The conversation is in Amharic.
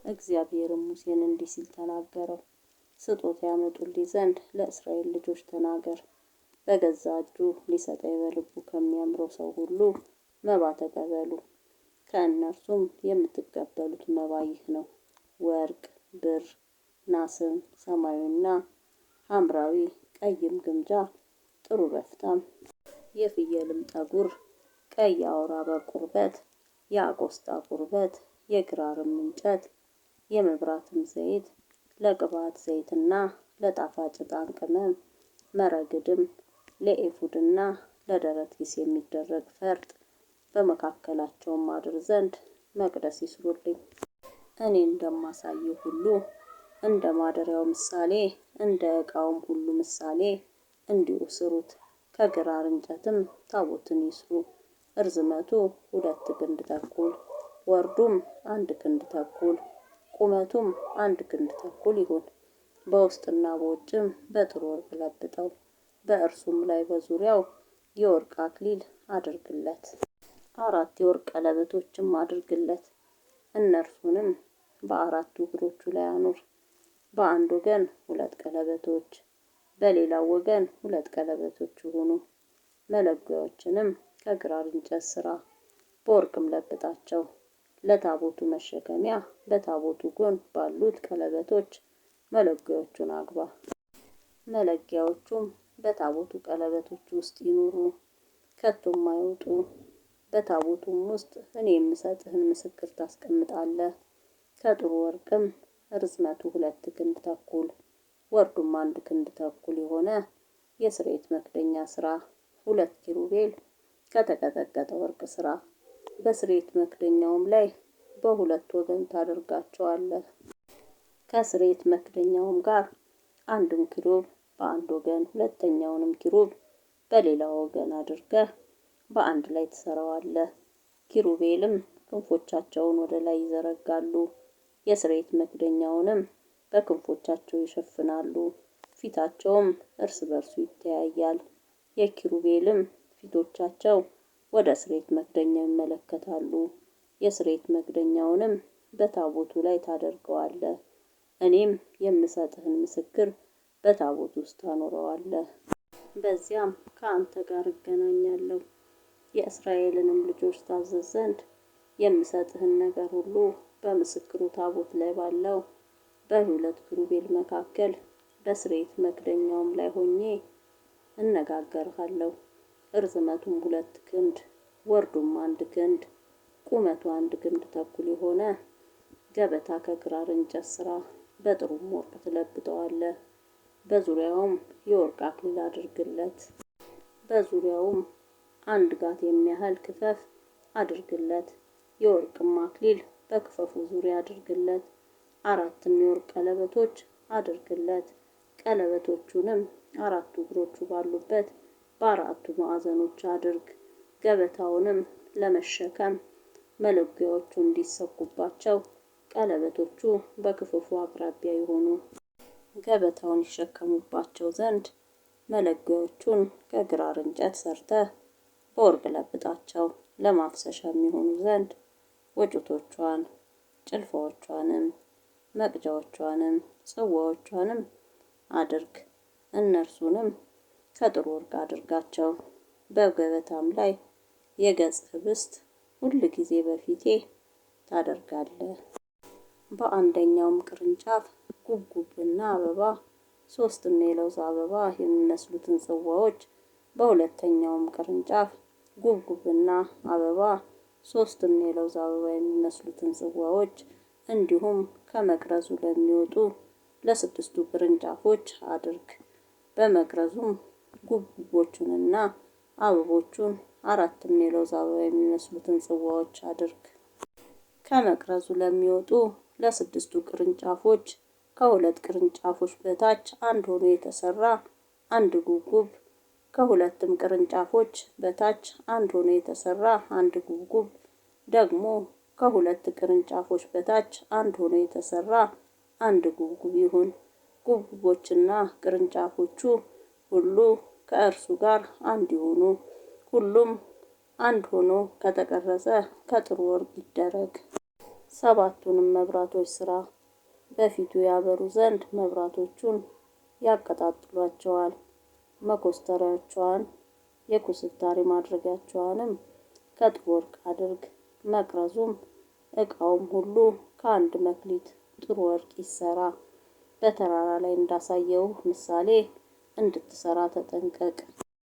እግዚአብሔርም ሙሴን እንዲህ ሲል ተናገረው። ስጦታ ያመጡልኝ ዘንድ ለእስራኤል ልጆች ተናገር። በገዛ እጁ ሊሰጠኝ በልቡ ከሚያምረው ሰው ሁሉ መባ ተቀበሉ። ከእነርሱም የምትቀበሉት መባ ይህ ነው፤ ወርቅ፣ ብር፣ ናስም፣ ሰማያዊና ሐምራዊ፣ ቀይም ግምጃ፣ ጥሩ በፍታም፣ የፍየልም ጠጉር፣ ቀይ አውራ በግ ቁርበት፣ የአቆስጣ ቁርበት፣ የግራርም እንጨት፣ የመብራትም ዘይት፣ ለቅባት ዘይትና ለጣፋጭ ዕጣን ቅመም፣ መረግድም፣ ለኤፉድና ለደረት ኪስ የሚደረግ ፈርጥ፣ በመካከላቸውም አድር ዘንድ መቅደስ ይስሩልኝ። እኔ እንደማሳየው ሁሉ እንደ ማደሪያው ምሳሌ እንደ ዕቃውም ሁሉ ምሳሌ እንዲሁ ስሩት። ከግራር እንጨትም ታቦትን ይስሩ። እርዝመቱ 2 ክንድ ተኩል፣ ወርዱም 1 ክንድ ተኩል፣ ቁመቱም 1 ክንድ ተኩል ይሁን። በውስጥና በውጭም በጥሩ ወርቅ ለብጠው። በእርሱም ላይ በዙሪያው የወርቅ አክሊል አድርግለት። 4 የወርቅ ቀለበቶችም አድርግለት። እነርሱንም በ4 እግሮቹ ላይ አኑር። በአንድ ወገን 2 ቀለበቶች፣ በሌላው ወገን 2 ቀለበቶች ይሁኑ። መለጊያዎችንም ከግራር እንጨት ስራ፣ በወርቅም ለብጣቸው። ለታቦቱ መሸከሚያ በታቦቱ ጎን ባሉት ቀለበቶች መለጊያዎቹን አግባ። መለጊያዎቹም በታቦቱ ቀለበቶች ውስጥ ይኑሩ፣ ከቶም አይውጡ። በታቦቱም ውስጥ እኔ የምሰጥህን ምስክር ታስቀምጣለህ። ከጥሩ ወርቅም ርዝመቱ 2 ክንድ ተኩል ወርዱም 1 ክንድ ተኩል የሆነ የስርየት መክደኛ ስራ። 2 ኪሩቤል ከተቀጠቀጠ ወርቅ ስራ። በስርየት መክደኛውም ላይ በሁለት ወገን ታደርጋቸዋለህ። ከስርየት መክደኛውም ጋር አንዱን ኪሩብ በአንድ ወገን ሁለተኛውንም ኪሩብ በሌላው ወገን አድርገህ በአንድ ላይ ትሰራዋለህ። ኪሩቤልም ክንፎቻቸውን ወደ ላይ ይዘረጋሉ፣ የስርየት መክደኛውንም በክንፎቻቸው ይሸፍናሉ። ፊታቸውም እርስ በርሱ ይተያያል። የኪሩቤልም ፊቶቻቸው ወደ ስርየት መክደኛው ይመለከታሉ። የስርየት መክደኛውንም በታቦቱ ላይ ታደርገዋለህ። እኔም የምሰጥህን ምስክር በታቦቱ ውስጥ ታኖረዋለህ። በዚያም ከአንተ ጋር እገናኛለሁ። የእስራኤልንም ልጆች ታዘዝ ዘንድ የምሰጥህን ነገር ሁሉ በምስክሩ ታቦት ላይ ባለው በ2 ኪሩቤል መካከል በስርየት መክደኛውም ላይ ሆኜ እነጋገርሃለሁ። እርዝመቱም 2 ክንድ ወርዱም 1 ክንድ ቁመቱ 1 ክንድ ተኩል የሆነ ገበታ ከግራር እንጨት ስራ፣ በጥሩም ወርቅ ትለብጠዋለህ። በዙሪያውም የወርቅ አክሊል አድርግለት። በዙሪያውም 1 ጋት የሚያህል ክፈፍ አድርግለት። የወርቅም አክሊል በክፈፉ ዙሪያ አድርግለት። 4 የወርቅ ቀለበቶች አድርግለት። ቀለበቶቹንም 4 እግሮቹ ባሉበት በ4ቱ ማዕዘኖች አድርግ። ገበታውንም ለመሸከም መለጊያዎቹ እንዲሰኩባቸው ቀለበቶቹ በክፈፉ አቅራቢያ ይሆኑ። ገበታውን ይሸከሙባቸው ዘንድ መለጊያዎቹን ከግራር እንጨት ሰርተህ በወርቅ ለብጣቸው። ለማፍሰሻ የሚሆኑ ዘንድ ወጭቶቿን፣ ጭልፋዎቿንም፣ መቅጃዎቿንም፣ ጽዋዎቿንም አድርግ። እነርሱንም ከጥሩ ወርቅ አድርጋቸው። በገበታም ላይ የገጽ ህብስት ሁል ጊዜ በፊቴ ታደርጋለህ። በአንደኛውም ቅርንጫፍ ጉብጉብና አበባ፣ 3 የለውዝ አበባ የሚመስሉትን ጽዋዎች፣ በሁለተኛውም ቅርንጫፍ ጉብጉብና አበባ፣ 3 የለውዝ አበባ የሚመስሉትን ጽዋዎች፣ እንዲሁም ከመቅረዙ ለሚወጡ ለ6ቱ ቅርንጫፎች አድርግ። በመቅረዙም ጉብጉቦቹንና አበቦቹን 4 የለውዝ አበባ የሚመስሉትን ጽዋዎች አድርግ። ከመቅረዙ ለሚወጡ ለ6ቱ ቅርንጫፎች ከ2 ቅርንጫፎች በታች አንድ ሆኖ የተሰራ አንድ ጉብጉብ፣ ከ2ም ቅርንጫፎች በታች አንድ ሆኖ የተሰራ አንድ ጉብጉብ፣ ደግሞ ከ2 ቅርንጫፎች በታች አንድ ሆኖ የተሰራ አንድ ጉብጉብ ይሁን። ጉብጉቦችና ቅርንጫፎቹ ሁሉ ከእርሱ ጋር አንድ ይሁኑ። ሁሉም አንድ ሆኖ ከተቀረጸ ከጥሩ ወርቅ ይደረግ። 7ቱንም መብራቶች ስራ። በፊቱ ያበሩ ዘንድ መብራቶቹን ያቀጣጥሏቸዋል። መኮስተሪያዎቿን የኩስታሪ ማድረጊያቸዋንም ከጥሩ ወርቅ አድርግ። መቅረዙም ዕቃውም ሁሉ ከአንድ መክሊት ጥሩ ወርቅ ይሰራ። በተራራ ላይ እንዳሳየው ምሳሌ እንድትሰራ ተጠንቀቅ።